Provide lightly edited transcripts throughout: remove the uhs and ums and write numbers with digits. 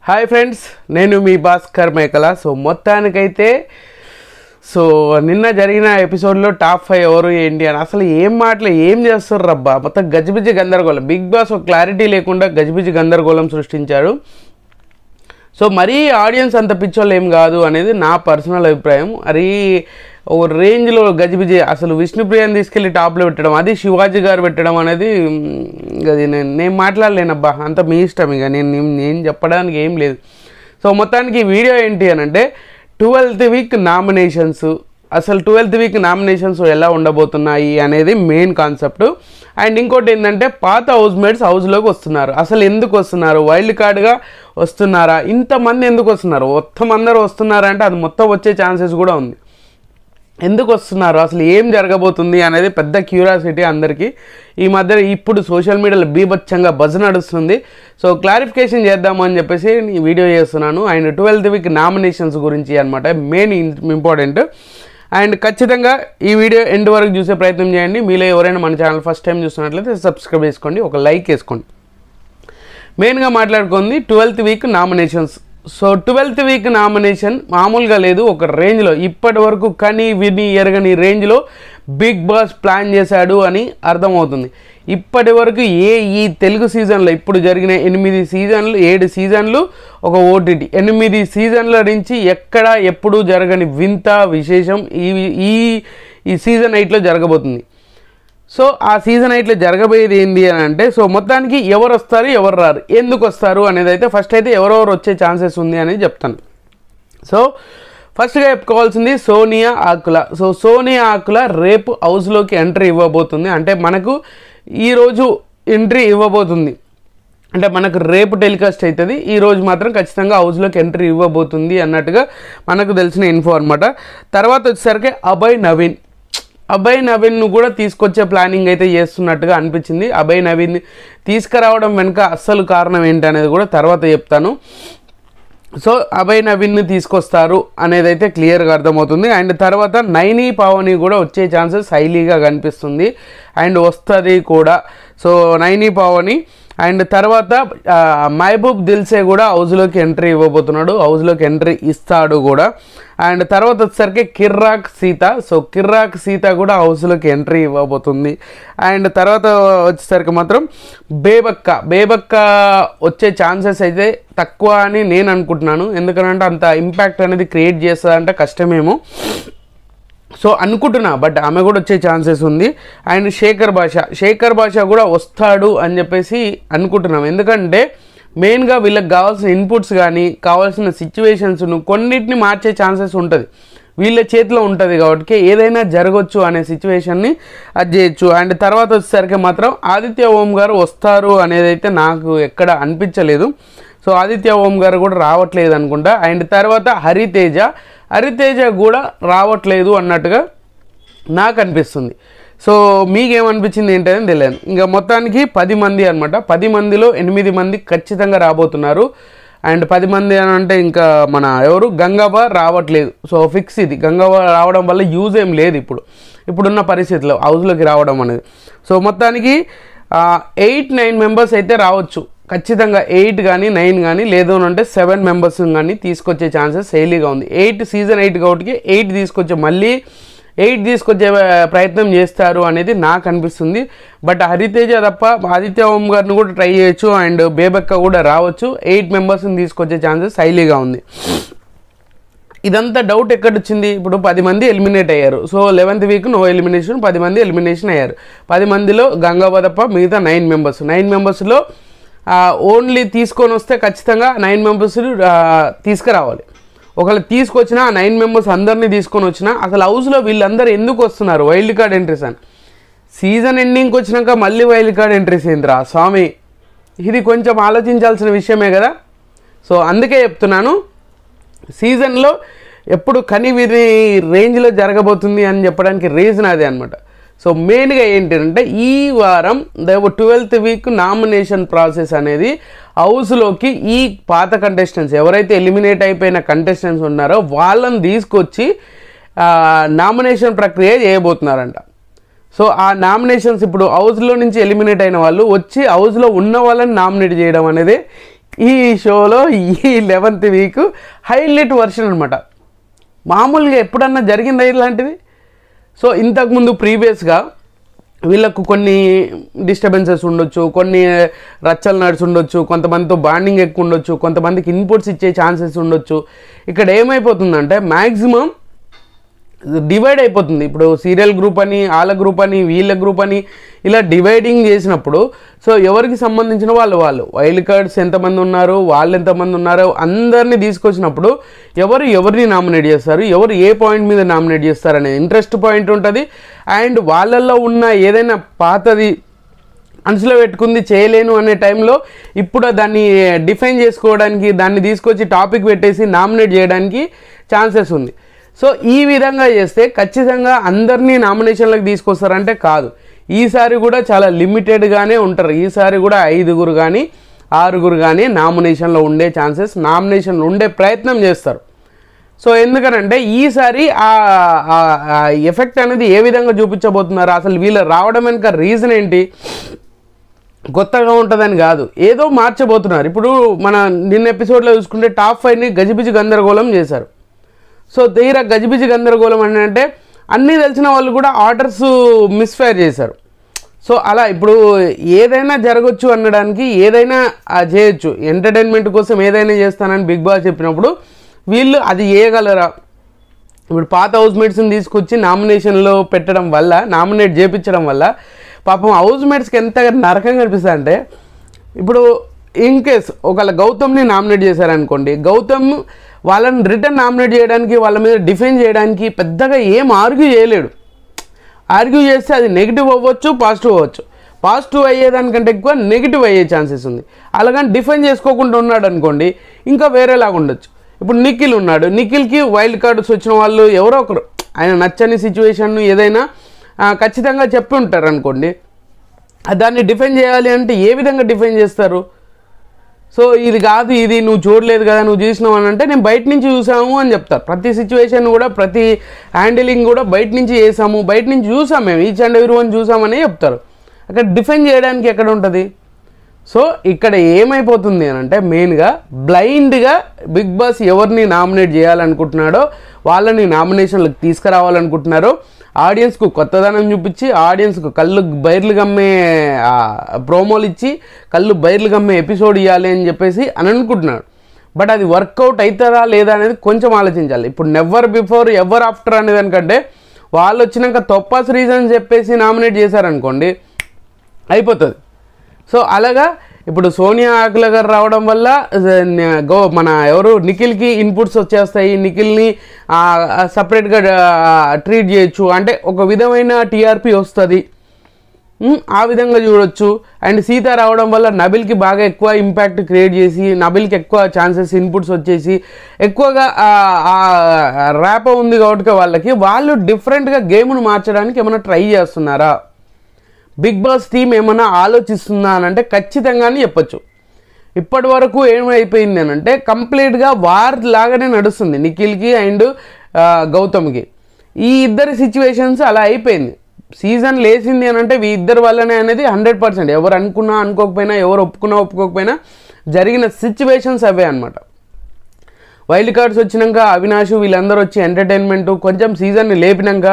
Hi friends, నేను మీ భాస్కర్ మేకల. So మొత్తానికైతే నిన్న జరిగిన ఎపిసోడ్లో టాప్ 5 ఎవరు ఏంటి అని అసలు ఏం మాటలు ఏం చేస్తారు రబ్బా, మొత్తం గజిబిజి గందరగోళం. బిగ్ బాస్ ఒక క్లారిటీ లేకుండా గజిబిజి గందరగోళం సృష్టించారు. సో మరీ ఆడియన్స్ అంత పిచ్చోళ్ళు ఏం కాదు అనేది నా పర్సనల్ అభిప్రాయం. అది ఓ రేంజ్లో గజిబిజి. అసలు విష్ణుప్రియని తీసుకెళ్ళి టాప్లో పెట్టడం, అది శివాజీ గారు పెట్టడం అనేది అది నేను మాట్లాడలేనబ్బా, అంత మీ ఇష్టం. ఇక నేను చెప్పడానికి ఏం లేదు. సో మొత్తానికి ఈ వీడియో ఏంటి అని అంటే 12th వీక్ నామినేషన్స్. అసలు 12th వీక్ నామినేషన్స్ ఎలా ఉండబోతున్నాయి అనేది మెయిన్ కాన్సెప్ట్. అండ్ ఇంకోటి ఏంటంటే పాత హౌస్మేట్స్ హౌస్లోకి వస్తున్నారు. అసలు ఎందుకు వస్తున్నారు? వైల్డ్ కార్డ్గా వస్తున్నారా? ఇంతమంది ఎందుకు వస్తున్నారు? మొత్తం అందరూ వస్తున్నారా అంటే అది మొత్తం వచ్చే ఛాన్సెస్ కూడా ఉంది. ఎందుకు వస్తున్నారు, అసలు ఏం జరగబోతుంది అనేది పెద్ద క్యూరియాసిటీ అందరికీ. ఈ మధ్య ఇప్పుడు సోషల్ మీడియాలో బీభత్సంగా బజ్ నడుస్తుంది. సో క్లారిఫికేషన్ చేద్దాము అని చెప్పేసి ఈ వీడియో చేస్తున్నాను. అండ్ 12th వీక్ నామినేషన్స్ గురించి అనమాట మెయిన్ ఇంపార్టెంట్. అండ్ ఖచ్చితంగా ఈ వీడియో ఎండ్ వరకు చూసే ప్రయత్నం చేయండి. మీలో ఎవరైనా మన ఛానల్ ఫస్ట్ టైం చూస్తున్నట్లయితే సబ్స్క్రైబ్ చేసుకోండి, ఒక లైక్ వేసుకోండి. మెయిన్గా మాట్లాడుకుంది 12th week nominations. So 12th week nomination మామూలుగా లేదు, ఒక రేంజ్లో ఇప్పటి వరకు కని విని ఎరగని రేంజ్లో బిగ్ బాస్ ప్లాన్ చేశాడు అని అర్థమవుతుంది. ఇప్పటి వరకు ఈ తెలుగు సీజన్లో ఇప్పుడు జరిగిన 7 సీజన్లు ఒక ఓటీటీ, 8 సీజన్ల నుంచి ఎక్కడ ఎప్పుడు జరగని వింత విశేషం ఈ సీజన్ 8లో జరగబోతుంది. సో ఆ సీజన్ 8లో జరగబోయేది ఏంటి అని అంటే, సో మొత్తానికి ఎవరు వస్తారు ఎవరు రారు, ఎందుకు వస్తారు అనేది అయితే ఫస్ట్ అయితే ఎవరెవరు వచ్చే ఛాన్సెస్ ఉంది అనేది చెప్తాను. సో ఫస్ట్గా చెప్పుకోవాల్సింది సోనియా ఆకుల. సో సోనియా ఆకుల రేపు హౌస్లోకి ఎంట్రీ ఇవ్వబోతుంది. అంటే మనకు ఈరోజు ఎంట్రీ ఇవ్వబోతుంది, అంటే మనకు రేపు టెలికాస్ట్ అవుతుంది. ఈరోజు మాత్రం ఖచ్చితంగా హౌస్లోకి ఎంట్రీ ఇవ్వబోతుంది అన్నట్టుగా మనకు తెలిసిన ఇన్ఫో అనమాట. తర్వాత వచ్చేసరికి అభయ్ నవీన్ను కూడా తీసుకొచ్చే ప్లానింగ్ అయితే చేస్తున్నట్టుగా అనిపించింది. అభయ్ నవీన్ తీసుకురావడం వెనుక అస్సలు కారణం ఏంటి అనేది కూడా తర్వాత చెప్తాను. సో అభయ్ నవీన్ని తీసుకొస్తారు అనేది అయితే క్లియర్గా అర్థమవుతుంది. అండ్ తర్వాత నైని పావని కూడా వచ్చే ఛాన్సెస్ హైలీగా కనిపిస్తుంది అండ్ వస్తుంది కూడా. సో నైని పావని అండ్ తర్వాత మహబూబ్ దిల్సే కూడా హౌస్లోకి ఎంట్రీ ఇవ్వబోతున్నాడు, హౌస్లోకి ఎంట్రీ ఇస్తాడు కూడా. అండ్ తర్వాత వచ్చేసరికి కిర్రాక్ సీత. సో కిర్రాక్ సీత కూడా హౌస్లోకి ఎంట్రీ ఇవ్వబోతుంది. అండ్ తర్వాత వచ్చేసరికి మాత్రం బేబక్క వచ్చే ఛాన్సెస్ అయితే తక్కువ అని నేను అనుకుంటున్నాను. ఎందుకంటే అంత ఇంపాక్ట్ అనేది క్రియేట్ చేస్తుందంటే కష్టమేమో, సో అనుకుంటున్నా. బట్ ఆమె కూడా వచ్చే ఛాన్సెస్ ఉంది. అండ్ శేఖర్ భాష కూడా వస్తాడు అని చెప్పేసి అనుకుంటున్నాం. ఎందుకంటే మెయిన్గా వీళ్ళకి కావాల్సిన ఇన్పుట్స్ కానీ కావాల్సిన సిచ్యువేషన్స్ను కొన్నిటిని మార్చే ఛాన్సెస్ ఉంటుంది, వీళ్ళ చేతిలో ఉంటుంది. కాబట్టి ఏదైనా జరగవచ్చు అనే సిచ్యువేషన్ని అది చేయొచ్చు. అండ్ తర్వాత వచ్చేసరికి మాత్రం ఆదిత్య ఓం గారు వస్తారు అనేది అయితే నాకు ఎక్కడ అనిపించలేదు. సో ఆదిత్య ఓం గారు కూడా రావట్లేదు అనుకుంటా. అండ్ తర్వాత హరితేజ కూడా రావట్లేదు అన్నట్టుగా నాకు అనిపిస్తుంది. సో మీకేమనిపించింది ఏంటని తెలియదు. ఇంకా మొత్తానికి 10 మంది అనమాట. 10 మందిలో 8 మంది ఖచ్చితంగా రాబోతున్నారు. అండ్ 10 మంది అని అంటే ఇంకా మన ఎవరు గంగవ్వ రావట్లేదు. సో ఫిక్స్ ఇది. గంగవ్వ రావడం వల్ల యూజ్ ఏం లేదు ఇప్పుడున్న పరిస్థితిలో హౌస్లోకి రావడం అనేది. సో మొత్తానికి 8-9 మెంబర్స్ అయితే రావచ్చు ఖచ్చితంగా. 8 కానీ 9 కానీ లేదు అంటే 7 మెంబర్స్ కానీ తీసుకొచ్చే ఛాన్సెస్ హైలీగా ఉంది. సీజన్ 8 కాబట్టి 8 తీసుకొచ్చే ప్రయత్నం చేస్తారు అనేది నాకు అనిపిస్తుంది. బట్ హరితేజ తప్ప ఆదిత్య ఓం గారిని కూడా ట్రై చేయొచ్చు. అండ్ బేబక్క కూడా రావచ్చు. 8 మెంబర్స్ని తీసుకొచ్చే ఛాన్సెస్ హైలీగా ఉంది. ఇదంతా డౌట్ ఎక్కడొచ్చింది? ఇప్పుడు 10 మంది ఎలిమినేట్ అయ్యారు. So 11th week no elimination, 10 మంది ఎలిమినేషన్ అయ్యారు. 10 మందిలో గంగవ్వ తప్ప మిగతా 9 మెంబర్స్లో ఓన్లీ తీసుకొని వస్తే ఖచ్చితంగా 9 మెంబర్స్ తీసుకురావాలి. ఒకవేళ తీసుకొచ్చినా 9 మెంబర్స్ అందరినీ తీసుకొని వచ్చినా అసలు హౌస్లో వీళ్ళందరూ ఎందుకు వస్తున్నారు? వైల్డ్ కార్డ్ ఎంట్రీస్ అని. సీజన్ ఎండింగ్కి వచ్చినాక మళ్ళీ వైల్డ్ కార్డ్ ఎంట్రీస్ ఏంద్రా స్వామి, ఇది కొంచెం ఆలోచించాల్సిన విషయమే కదా. సో అందుకే చెప్తున్నాను, సీజన్లో ఎప్పుడు కని విని రేంజ్లో జరగబోతుంది అని చెప్పడానికి రీజన్ అదే అనమాట. సో మెయిన్గా ఏంటంటే ఈ వారం 12th వీక్ నామినేషన్ ప్రాసెస్ అనేది హౌస్లోకి ఈ పాత కంటెస్టెంట్స్ ఎవరైతే ఎలిమినేట్ అయిపోయిన కంటెస్టెంట్స్ ఉన్నారో వాళ్ళని తీసుకొచ్చి నామినేషన్ ప్రక్రియ చేయబోతున్నారంట. సో ఆ నామినేషన్స్ ఇప్పుడు హౌస్లో నుంచి ఎలిమినేట్ అయిన వాళ్ళు వచ్చి హౌస్లో ఉన్న వాళ్ళని నామినేట్ చేయడం అనేది ఈ షోలో ఈ 11th వీక్ హైలైట్ వర్షన్ అనమాట. మామూలుగా ఎప్పుడన్నా జరిగిందా ఇలాంటిది? సో ఇంతకుముందు ప్రీవియస్గా వీళ్ళకు కొన్ని డిస్టర్బెన్సెస్ ఉండొచ్చు, కొన్ని రచ్చలు నడిచి ఉండొచ్చు, కొంతమందితో బాండింగ్ ఎక్కువ ఉండొచ్చు, కొంతమందికి ఇన్పుట్స్ ఇచ్చే ఛాన్సెస్ ఉండొచ్చు. ఇక్కడ ఏమైపోతుందంటే మ్యాక్సిమం డివైడ్ అయిపోతుంది. ఇప్పుడు సీరియల్ గ్రూప్ అని, వాళ్ళ గ్రూప్ అని, వీళ్ళ గ్రూప్ అని ఇలా డివైడింగ్ చేసినప్పుడు సో ఎవరికి సంబంధించిన వాళ్ళు వైల్డ్ కార్డ్స్ ఎంతమంది ఉన్నారు, వాళ్ళు ఎంతమంది ఉన్నారో అందరినీ తీసుకొచ్చినప్పుడు ఎవరిని నామినేట్ చేస్తారు, ఎవరు ఏ పాయింట్ మీద నామినేట్ చేస్తారు అనే ఇంట్రెస్ట్ పాయింట్ ఉంటుంది. అండ్ వాళ్ళల్లో ఉన్న ఏదైనా పాతది మనసులో పెట్టుకుంది చేయలేను అనే టైంలో ఇప్పుడు దాన్ని డిఫైన్ చేసుకోవడానికి దాన్ని తీసుకొచ్చి టాపిక్ పెట్టేసి నామినేట్ చేయడానికి ఛాన్సెస్ ఉంది. సో ఈ విధంగా చేస్తే ఖచ్చితంగా అందరినీ నామినేషన్లకు తీసుకొస్తారంటే కాదు. ఈసారి కూడా చాలా లిమిటెడ్గానే ఉంటారు. ఈసారి కూడా 5 కానీ 6 కానీ నామినేషన్లో ఉండే ఛాన్సెస్, నామినేషన్లో ఉండే ప్రయత్నం చేస్తారు. సో ఎందుకనంటే ఈసారి ఆ ఎఫెక్ట్ అనేది ఏ విధంగా చూపించబోతున్నారు, అసలు వీళ్ళు రావడం వెనుక రీజన్ ఏంటి, కొత్తగా ఉంటుందని కాదు, ఏదో మార్చబోతున్నారు. ఇప్పుడు మన నిన్న ఎపిసోడ్లో చూసుకుంటే టాప్ 5ని గజిబిజి గందరగోళం చేశారు. సో తీరా గజిబిజి గందరగోళం అంటే అన్నీ తెలిసిన వాళ్ళు కూడా ఆర్డర్స్ మిస్ఫైర్ చేశారు. సో అలా ఇప్పుడు ఏదైనా జరగచ్చు అనడానికి ఏదైనా చేయొచ్చు, ఎంటర్టైన్మెంట్ కోసం ఏదైనా చేస్తానని బిగ్ బాస్ చెప్పినప్పుడు వీళ్ళు అది చేయగలరా? ఇప్పుడు పాత హౌస్మేట్స్ని తీసుకొచ్చి నామినేషన్లో పెట్టడం వల్ల, నామినేట్ చేయించడం వల్ల పాపం హౌస్మేట్స్కి ఎంత నరకంగా అనిపిస్తుంది అంటే, ఇప్పుడు ఇన్ కేస్ ఒకవేళ గౌతమ్ని నామినేట్ చేశారనుకోండి, గౌతమ్ వాళ్ళని రిటర్న్ నామినేట్ చేయడానికి, వాళ్ళ మీద డిఫెండ్ చేయడానికి పెద్దగా ఏం ఆర్గ్యూ చేయలేడు. ఆర్గ్యూ చేస్తే అది నెగిటివ్ అవ్వచ్చు, పాజిటివ్ అవ్వచ్చు. పాజిటివ్ అయ్యేదానికంటే ఎక్కువ నెగిటివ్ అయ్యే ఛాన్సెస్ ఉంది. అలాగని డిఫెండ్ చేసుకోకుండా ఉన్నాడు అనుకోండి, ఇంకా వేరేలాగా ఉండొచ్చు. ఇప్పుడు నిఖిల్ ఉన్నాడు, నిఖిల్కి వైల్డ్ కార్డ్స్ వచ్చిన వాళ్ళు ఎవరో ఒకరు ఆయన నచ్చని సిచ్యువేషన్ ఏదైనా ఖచ్చితంగా చెప్పి ఉంటారు అనుకోండి, దాన్ని డిఫెండ్ చేయాలి అంటే ఏ విధంగా డిఫెండ్ చేస్తారు? సో ఇది కాదు, ఇది నువ్వు చూడలేదు కదా, నువ్వు చూసినావు అని అంటే నేను బయట నుంచి చూసాము అని చెప్తారు. ప్రతి సిచ్యువేషన్ కూడా, ప్రతి హ్యాండిలింగ్ కూడా బయట నుంచి చేసాము, బయట నుంచి చూసాము, మేము ఈచ్ అండ్ ఎవరీ వన్ చూసామని చెప్తారు. అక్కడ డిఫెండ్ చేయడానికి ఎక్కడ ఉంటుంది? సో ఇక్కడ ఏమైపోతుంది అని అంటే మెయిన్గా బ్లైండ్గా బిగ్ బాస్ ఎవరిని నామినేట్ చేయాలనుకుంటున్నాడో వాళ్ళని నామినేషన్లకు తీసుకురావాలనుకుంటున్నారో, ఆడియన్స్కు కొత్తదనం చూపించి, ఆడియన్స్కు కళ్ళు బైర్లు గమ్మే ప్రోమోలు ఇచ్చి కళ్ళు బైర్లు గమ్మే ఎపిసోడ్ ఇవ్వాలి అని చెప్పేసి అని అనుకుంటున్నాడు. బట్ అది వర్కౌట్ అవుతుందా లేదా అనేది కొంచెం ఆలోచించాలి. ఇప్పుడు నెవర్ బిఫోర్ ఎవర్ ఆఫ్టర్ అనే దానికంటే వాళ్ళు వచ్చినాక తొప్పాస్ రీజన్ చెప్పేసి నామినేట్ చేశారనుకోండి అయిపోతుంది. సో అలాగా ఇప్పుడు సోనియా ఆకుల గారు రావడం వల్ల మన ఎవరు నిఖిల్కి ఇన్పుట్స్ వచ్చేస్తాయి, నిఖిల్ని సపరేట్గా ట్రీట్ చేయొచ్చు, అంటే ఒక విధమైన టీఆర్పీ వస్తుంది, ఆ విధంగా చూడొచ్చు. అండ్ సీత రావడం వల్ల నబిల్కి బాగా ఎక్కువ ఇంపాక్ట్ క్రియేట్ చేసి, నబిల్కి ఎక్కువ ఛాన్సెస్ ఇన్పుట్స్ వచ్చేసి ఎక్కువగా ర్యాప్ ఉంది కాబట్టి వాళ్ళకి వాళ్ళు డిఫరెంట్గా గేమ్ను మార్చడానికి ఏమైనా ట్రై చేస్తున్నారా, బిగ్ బాస్ టీం ఏమైనా ఆలోచిస్తుందా అని అంటే ఖచ్చితంగానే చెప్పచ్చు. ఇప్పటి వరకు ఏమైపోయింది అని అంటే కంప్లీట్గా వార్ లాగానే నడుస్తుంది నిఖిల్కి అండ్ గౌతమ్కి. ఈ ఇద్దరి సిచ్యువేషన్స్ అలా అయిపోయింది. సీజన్ లేచింది అని అంటే ఈ ఇద్దరు వల్లనే అనేది 100%. ఎవరు అనుకున్నా అనుకోకపోయినా, ఎవరు ఒప్పుకోకపోయినా జరిగిన సిచ్యువేషన్స్ అవే అనమాట. వైల్డ్ కార్డ్స్ వచ్చినాక అవినాష్ వీళ్ళందరూ వచ్చి ఎంటర్టైన్మెంట్ కొంచెం సీజన్ని లేపినాక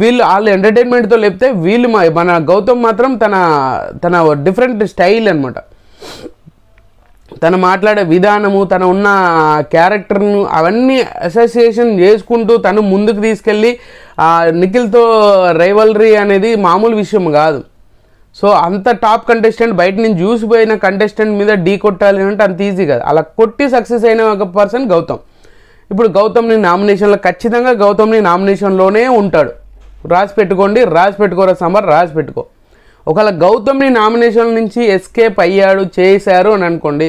వాళ్ళు ఎంటర్టైన్మెంట్తో లేపితే వీళ్ళు మన గౌతమ్ మాత్రం తన డిఫరెంట్ స్టైల్ అనమాట, తన మాట్లాడే విధానము, తన ఉన్న క్యారెక్టర్ను అవన్నీ అసోసియేషన్ చేసుకుంటూ తను ముందుకు తీసుకెళ్ళి నిఖిల్తో రైవల్రీ అనేది మామూలు విషయం కాదు. సో అంత టాప్ కంటెస్టెంట్ బయట నుంచి చూసిపోయిన కంటెస్టెంట్ మీద ఢీ కొట్టాలి అంటే అంత ఈజీ కాదు. అలా కొట్టి సక్సెస్ అయిన ఒక పర్సన్ గౌతమ్. ఇప్పుడు గౌతమ్ని నామినేషన్లో ఖచ్చితంగా గౌతమ్ని నామినేషన్లోనే ఉంటాడు. రాసి పెట్టుకోండి, రాసి పెట్టుకోరా సాంబార్, రాసి పెట్టుకో. ఒకవేళ గౌతమ్ని నామినేషన్ నుంచి ఎస్కేప్ అయ్యాడు చేశారు అని అనుకోండి,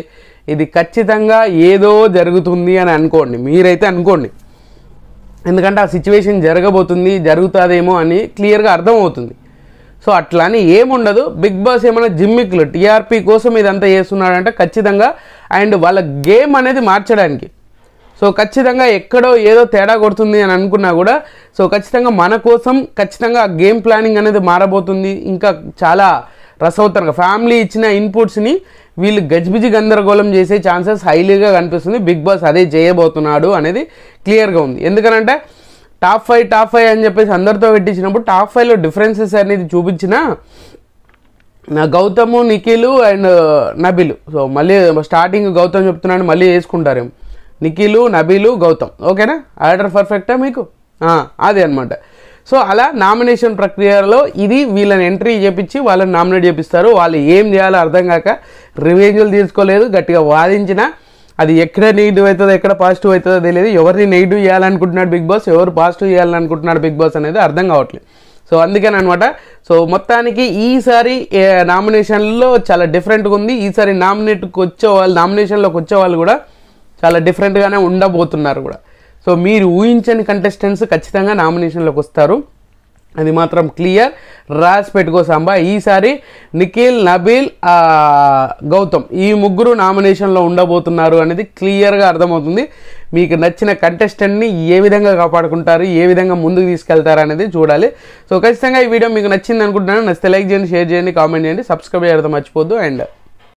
ఇది ఖచ్చితంగా ఏదో జరుగుతుంది అని అనుకోండి, మీరైతే అనుకోండి. ఎందుకంటే ఆ సిచ్యువేషన్ జరుగుతుందేమో అని క్లియర్గా అర్థమవుతుంది. సో అట్లా అని ఏముండదు. బిగ్ బాస్ ఏమైనా జిమ్మిక్లు టీఆర్పీ కోసం ఇదంతా చేస్తున్నాడంటే ఖచ్చితంగా అండ్ వాళ్ళ గేమ్ అనేది మార్చడానికి. సో ఖచ్చితంగా ఎక్కడో ఏదో తేడా కొడుతుంది అని అనుకున్నా కూడా సో ఖచ్చితంగా మన కోసం ఖచ్చితంగా గేమ్ ప్లానింగ్ అనేది మారబోతుంది. ఇంకా చాలా రసవత్తరంగా ఫ్యామిలీ ఇచ్చిన ఇన్పుట్స్ని వీళ్ళు గజిబిజి గందరగోళం చేసే ఛాన్సెస్ హైలీగా కనిపిస్తుంది. బిగ్ బాస్ అదే చేయబోతున్నాడు అనేది క్లియర్గా ఉంది. ఎందుకనంటే టాప్ 5 అని చెప్పేసి అందరితో పెట్టించినప్పుడు టాప్ 5లో డిఫరెన్సెస్ అనేది చూపించినా గౌతమ్, నిఖిల్ అండ్ నబీల్. సో మళ్ళీ స్టార్టింగ్ గౌతమ్ చెప్తున్నాడు, మళ్ళీ వేసుకుంటారేమో నిఖిల్, నబీలు, గౌతమ్. ఓకేనా? ఆర్డర్ పర్ఫెక్టా మీకు? అదే అనమాట. సో అలా నామినేషన్ ప్రక్రియలో ఇది వీళ్ళని ఎంట్రీ చేపించి వాళ్ళని నామినేట్ చేపిస్తారు. వాళ్ళు ఏం చేయాలో అర్థం కాక రివెంజ్లు తీసుకోలేదు, గట్టిగా వాదించిన అది ఎక్కడ నెగిటివ్ అవుతుందో ఎక్కడ పాజిటివ్ అవుతుందో తెలియదు. ఎవరిని నెగిటివ్ చేయాలనుకుంటున్నాడు బిగ్ బాస్, ఎవరు పాజిటివ్ చేయాలనుకుంటున్నాడు బిగ్ బాస్ అనేది అర్థం కావట్లేదు. సో అందుకని అనమాట. సో మొత్తానికి ఈసారి నామినేషన్లో చాలా డిఫరెంట్గా ఉంది. ఈసారి నామినేషన్లోకి వచ్చే వాళ్ళు కూడా చాలా డిఫరెంట్గానే ఉండబోతున్నారు కూడా. సో మీరు ఊహించని కంటెస్టెంట్స్ ఖచ్చితంగా నామినేషన్లోకి వస్తారు, అది మాత్రం క్లియర్. రాసి పెట్టుకో సాంబా. ఈసారి నిఖిల్, నబీల్, గౌతమ్ ఈ ముగ్గురు నామినేషన్లో ఉండబోతున్నారు అనేది క్లియర్గా అర్థమవుతుంది. మీకు నచ్చిన కంటెస్టెంట్ని ఏ విధంగా కాపాడుకుంటారు, ఏ విధంగా ముందుకు తీసుకెళ్తారు అనేది చూడాలి. సో ఖచ్చితంగా ఈ వీడియో మీకు నచ్చింది అనుకుంటున్నాను. నచ్చితే లైక్ చేయండి, షేర్ చేయండి, కామెంట్ చేయండి, సబ్స్క్రైబ్ చేయడం మర్చిపోద్దు. అండ్